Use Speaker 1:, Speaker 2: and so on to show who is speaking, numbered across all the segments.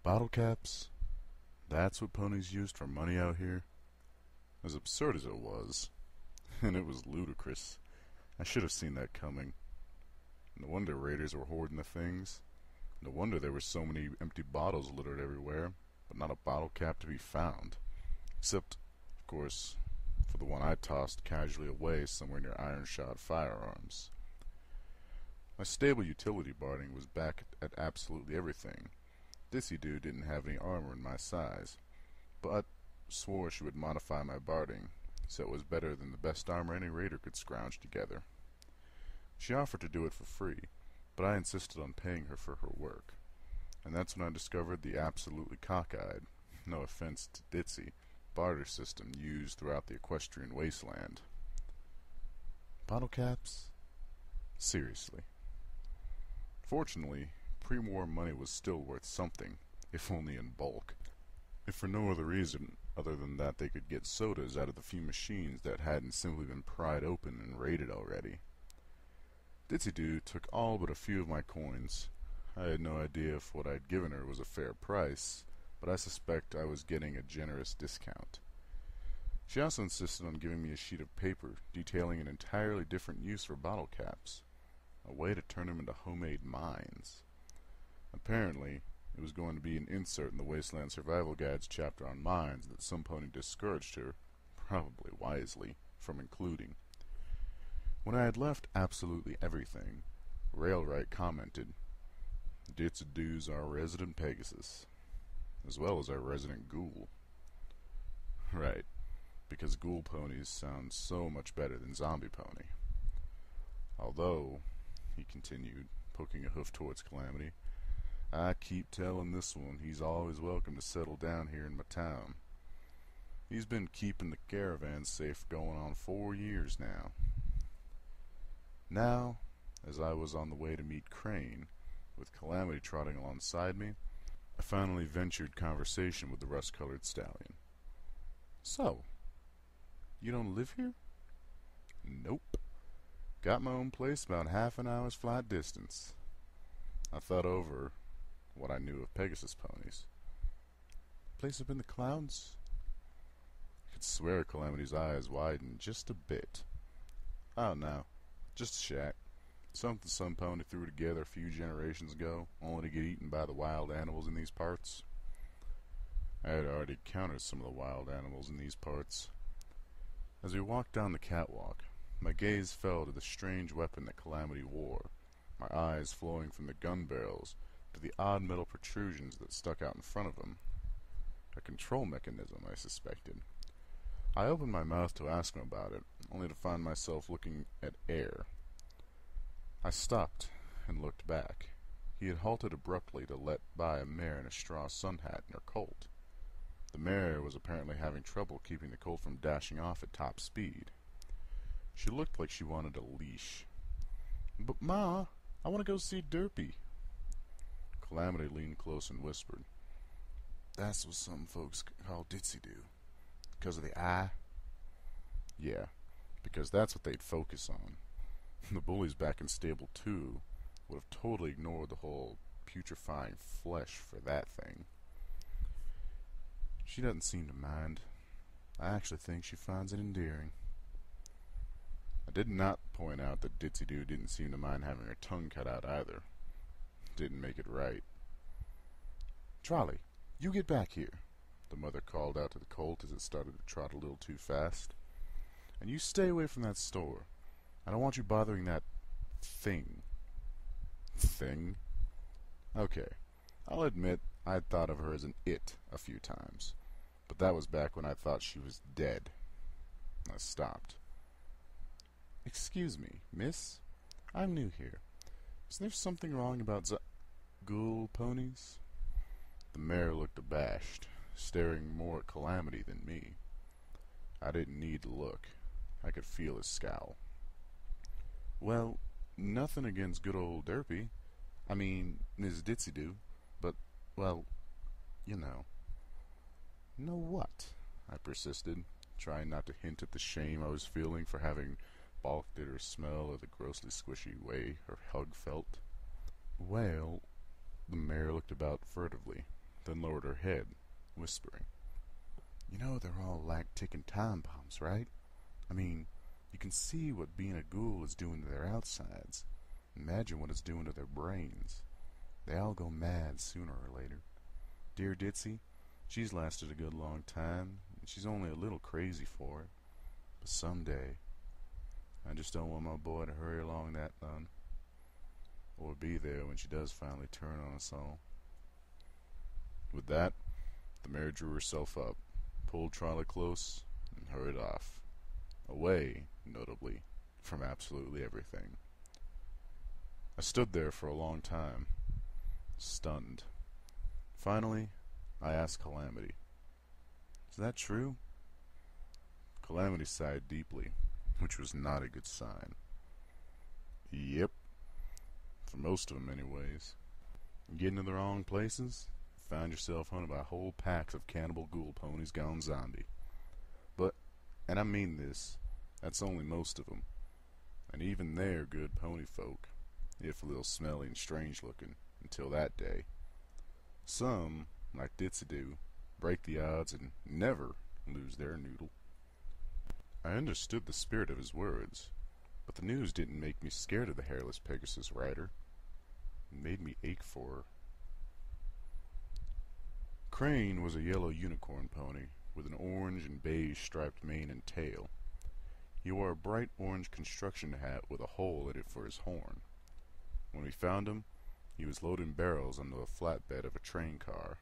Speaker 1: Bottle caps? That's what ponies used for money out here? As absurd as it was, and it was ludicrous. I should have seen that coming. No wonder raiders were hoarding the things. No wonder there were so many empty bottles littered everywhere, but not a bottle cap to be found. Except, of course, for the one I tossed casually away somewhere near iron-shod firearms. My stable utility barding was back at absolutely everything. Dissy-Doo didn't have any armor in my size, but swore she would modify my barding, so it was better than the best armor any raider could scrounge together. She offered to do it for free, but I insisted on paying her for her work, and that's when I discovered the absolutely cockeyed, no offense to Ditsy, barter system used throughout the equestrian wasteland. Bottle caps? Seriously. Fortunately, pre-war money was still worth something, if only in bulk, if for no other reason other than that they could get sodas out of the few machines that hadn't simply been pried open and raided already. Ditsy-Doo took all but a few of my coins. I had no idea if what I'd given her was a fair price, but I suspect I was getting a generous discount. She also insisted on giving me a sheet of paper detailing an entirely different use for bottle caps, a way to turn them into homemade mines. Apparently, it was going to be an insert in the Wasteland Survival Guide's chapter on mines that some pony discouraged her, probably wisely, from including. When I had left absolutely everything, Railright commented, "Ditsy-Doo's our resident Pegasus, as well as our resident ghoul." Right, because ghoul ponies sound so much better than zombie pony. Although, he continued, poking a hoof towards Calamity, I keep telling this one he's always welcome to settle down here in my town. He's been keeping the caravan safe going on 4 years now. Now, as I was on the way to meet Crane, with Calamity trotting alongside me, I finally ventured conversation with the rust-colored stallion. So, you don't live here? Nope. Got my own place about half an hour's flight distance. I thought over what I knew of Pegasus ponies. Place up in the clouds? I could swear Calamity's eyes widened just a bit. Oh no, just a shack. Something some pony threw together a few generations ago, only to get eaten by the wild animals in these parts. I had already encountered some of the wild animals in these parts. As we walked down the catwalk, my gaze fell to the strange weapon that Calamity wore, my eyes flowing from the gun barrels to the odd metal protrusions that stuck out in front of him. A control mechanism, I suspected. I opened my mouth to ask him about it, only to find myself looking at air. I stopped and looked back. He had halted abruptly to let by a mare in a straw sun hat and her colt. The mare was apparently having trouble keeping the colt from dashing off at top speed. She looked like she wanted a leash. "But Ma, I want to go see Derpy." Calamity leaned close and whispered, "That's what some folks call Ditsy-Doo. Because of the eye?" Yeah, because that's what they'd focus on. The bullies back in Stable 2 would have totally ignored the whole putrefying flesh for that thing. She doesn't seem to mind. I actually think she finds it endearing. I did not point out that Ditsy-Doo didn't seem to mind having her tongue cut out either. Didn't make it right. "Trolley, you get back here," the mother called out to the colt as it started to trot a little too fast. "And you stay away from that store. I don't want you bothering that thing." Thing? Okay, I'll admit I'd thought of her as an it a few times, but that was back when I thought she was dead. I stopped. "Excuse me, miss. I'm new here. Is there something wrong about ghoul ponies?" The mare looked abashed, staring more at Calamity than me. I didn't need to look. I could feel his scowl. "Well, nothing against good old Derpy. I mean, Miss Ditsy-Doo. But, well, you know." "Know what?" I persisted, trying not to hint at the shame I was feeling for having balked at her smell or the grossly squishy way her hug felt. "Well," the mare looked about furtively, then lowered her head, whispering, "You know they're all like ticking time bombs, right? I mean, you can see what being a ghoul is doing to their outsides. Imagine what it's doing to their brains. They all go mad sooner or later. Dear Ditzy, she's lasted a good long time, and she's only a little crazy for it. But someday, I just don't want my boy to hurry along that none, or be there when she does finally turn on us all." With that, the mare drew herself up, pulled Trolley close, and hurried off. Away, notably, from absolutely everything. I stood there for a long time, stunned. Finally, I asked Calamity, "Is that true?" Calamity sighed deeply, which was not a good sign. "Yep. For most of them, anyways. You get into the wrong places, you find yourself hunted by whole packs of cannibal ghoul ponies gone zombie. But, and I mean this, that's only most of them. And even they're good pony folk, if a little smelly and strange looking, until that day. Some, like Ditzy, break the odds and never lose their noodle." I understood the spirit of his words, but the news didn't make me scared of the hairless Pegasus rider. It made me ache for her. Crane was a yellow unicorn pony with an orange and beige striped mane and tail. He wore a bright orange construction hat with a hole in it for his horn. When we found him, he was loading barrels onto a flatbed of a train car.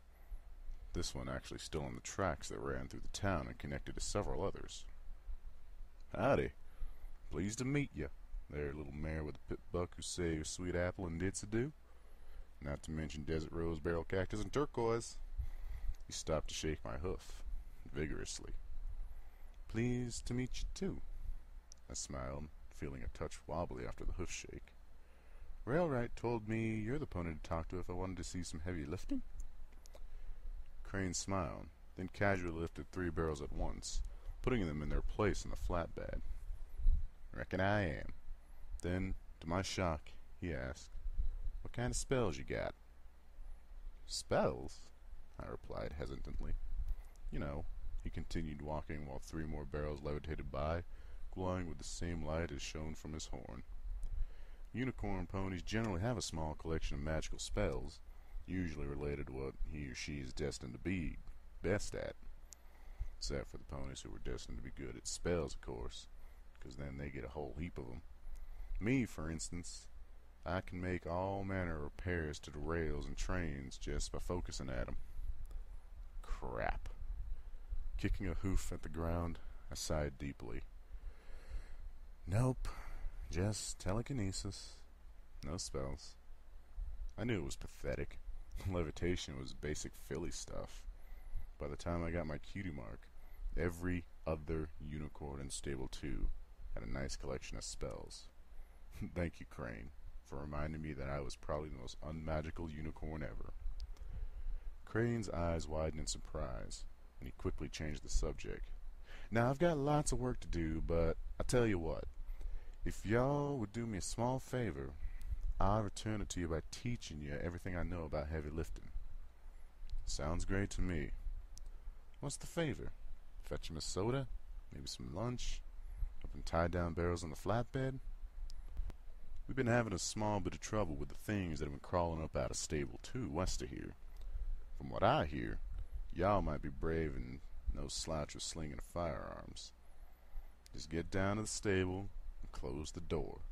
Speaker 1: This one actually still on the tracks that ran through the town and connected to several others. "Howdy. Pleased to meet you, there little mare with the pit buck who saved Sweet Apple and Ditzy, not to mention Desert Rose, Barrel Cactus, and Turquoise." He stopped to shake my hoof, vigorously. "Pleased to meet you, too," I smiled, feeling a touch wobbly after the hoof shake. "Railright told me you're the pony to talk to if I wanted to see some heavy lifting." Crane smiled, then casually lifted 3 barrels at once, putting them in their place in the flatbed. "Reckon I am." Then, to my shock, he asked, "What kind of spells you got?" "Spells?" I replied hesitantly. "You know," he continued, walking while 3 more barrels levitated by, glowing with the same light as shone from his horn. "Unicorn ponies generally have a small collection of magical spells, usually related to what he or she is destined to be best at. Except for the ponies who were destined to be good at spells, of course, because then they get a whole heap of them. Me, for instance, I can make all manner of repairs to the rails and trains just by focusing at them." Crap. Kicking a hoof at the ground, I sighed deeply. "Nope, just telekinesis. No spells." I knew it was pathetic. Levitation was basic Philly stuff. By the time I got my cutie mark, every other unicorn in Stable 2 had a nice collection of spells. Thank you, Crane, for reminding me that I was probably the most unmagical unicorn ever. Crane's eyes widened in surprise, and he quickly changed the subject. "Now, I've got lots of work to do, but I'll tell you what. If y'all would do me a small favor, I'll return it to you by teaching you everything I know about heavy lifting." "Sounds great to me. What's the favor? Fetch him a soda? Maybe some lunch? Help him tie down barrels on the flatbed?" "We've been having a small bit of trouble with the things that have been crawling up out of Stable 2 west of here. From what I hear, y'all might be brave and no slouch with slinging firearms. Just get down to the stable and close the door.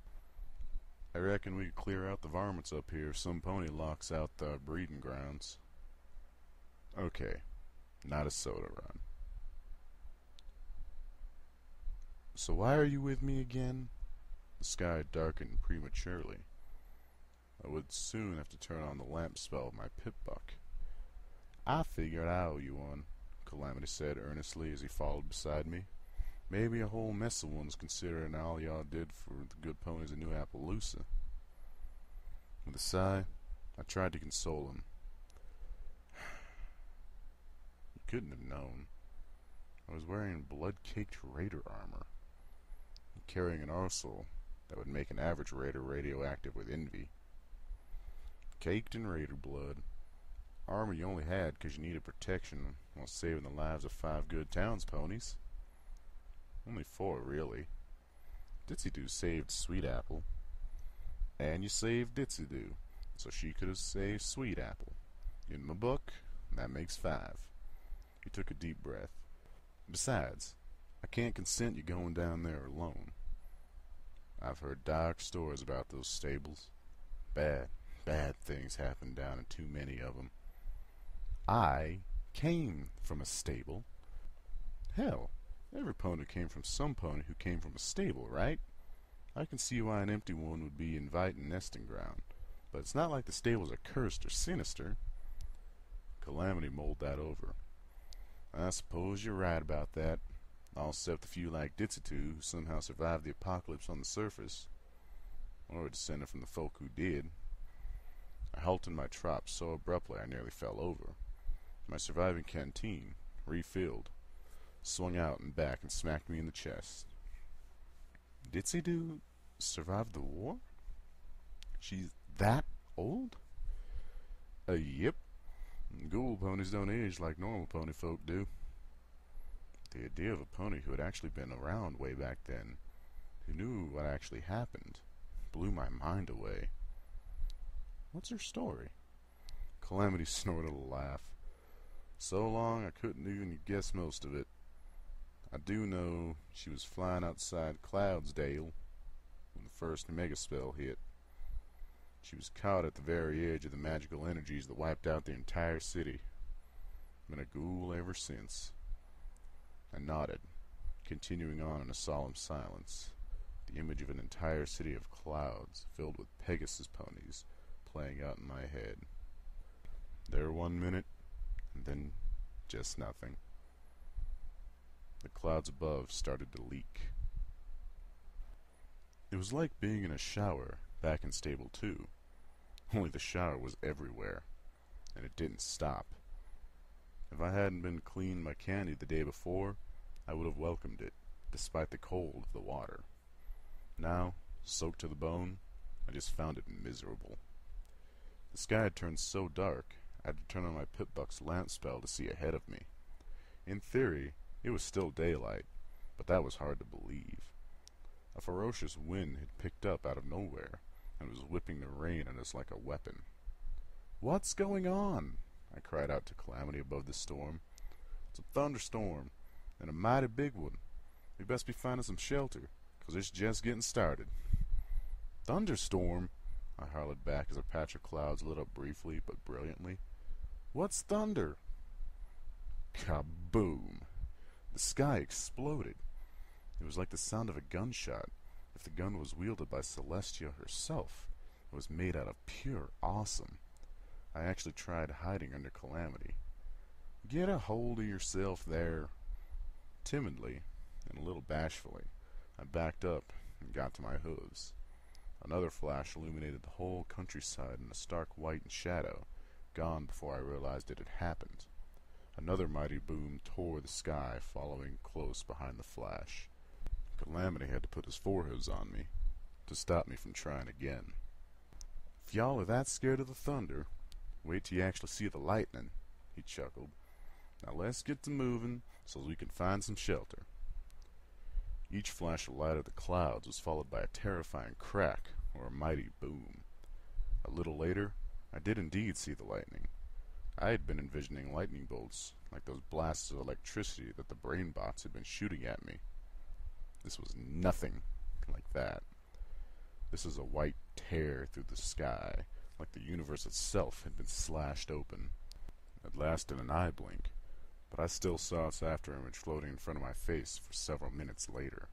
Speaker 1: I reckon we could clear out the varmints up here if some pony locks out the breeding grounds." "Okay, not a soda run." "So why are you with me again?" The sky darkened prematurely. I would soon have to turn on the lamp spell of my pit buck. "I figured I owe you one," Calamity said earnestly as he followed beside me. "Maybe a whole mess of ones, considering all y'all did for the good ponies of New Appaloosa." With a sigh, I tried to console him. "You couldn't have known. I was wearing blood-caked raider armor, and carrying an arsenal that would make an average raider radioactive with envy. Caked in raider blood, Armor you only had 'cause you needed protection while saving the lives of 5 good towns ponies. Only 4, really. Ditzy-Doo saved Sweet Apple. And you saved Ditzy-Doo, so she could have saved Sweet Apple. In my book, that makes 5. He took a deep breath. Besides, I can't consent you going down there alone. I've heard dark stories about those stables. Bad things happen down in too many of them. I came from a stable. Hell, every pony came from some pony who came from a stable, right? I can see why an empty one would be inviting nesting ground, but it's not like the stables are cursed or sinister. Calamity mulled that over. I suppose you're right about that, all except a few like Ditzy-Doo who somehow survived the apocalypse on the surface, or descended from the folk who did. I halted my trot so abruptly I nearly fell over. My surviving canteen, refilled, swung out and back and smacked me in the chest. Ditzy-Doo survived the war? She's that old? Yep. Ghoul ponies don't age like normal pony folk do. The idea of a pony who had actually been around way back then, who knew what actually happened, blew my mind away. What's her story? Calamity snorted a laugh. So long I couldn't even guess most of it. I do know she was flying outside Cloudsdale when the first mega spell hit. She was caught at the very edge of the magical energies that wiped out the entire city. Been a ghoul ever since. I nodded, continuing on in a solemn silence, the image of an entire city of clouds filled with Pegasus ponies playing out in my head. There 1 minute, and then just nothing. The clouds above started to leak. It was like being in a shower back in Stable 2, only the shower was everywhere, and it didn't stop. If I hadn't been cleaning my candy the day before, I would have welcomed it, despite the cold of the water. Now, soaked to the bone, I just found it miserable. The sky had turned so dark, I had to turn on my Pip-Buck's lamp spell to see ahead of me. In theory, it was still daylight, but that was hard to believe. A ferocious wind had picked up out of nowhere, and was whipping the rain at us like a weapon. "What's going on?" I cried out to Calamity above the storm. "It's a thunderstorm, and a mighty big one. We best be finding some shelter, 'cause it's just getting started." "Thunderstorm?" I hollered back as a patch of clouds lit up briefly but brilliantly. "What's thunder?" Kaboom! The sky exploded. It was like the sound of a gunshot, if the gun was wielded by Celestia herself. It was made out of pure awesome. I actually tried hiding under Calamity. "Get a hold of yourself there." Timidly, and a little bashfully, I backed up and got to my hooves. Another flash illuminated the whole countryside in a stark white shadow, gone before I realized it had happened. Another mighty boom tore the sky, following close behind the flash. Calamity had to put his forehooves on me to stop me from trying again. "If y'all are that scared of the thunder, wait till you actually see the lightning," he chuckled. "Now let's get to moving so we can find some shelter." Each flash of light of the clouds was followed by a terrifying crack or a mighty boom. A little later, I did indeed see the lightning. I had been envisioning lightning bolts, like those blasts of electricity that the brain bots had been shooting at me. This was nothing like that. This was a white tear through the sky, like the universe itself had been slashed open. It lasted an eye blink, but I still saw its afterimage floating in front of my face for several minutes later.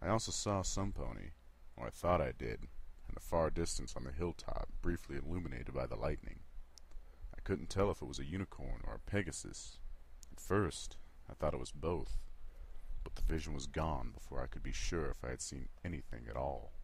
Speaker 1: I also saw some pony, or I thought I did, in the far distance on the hilltop, briefly illuminated by the lightning. I couldn't tell if it was a unicorn or a Pegasus. At first, I thought it was both, but the vision was gone before I could be sure if I had seen anything at all.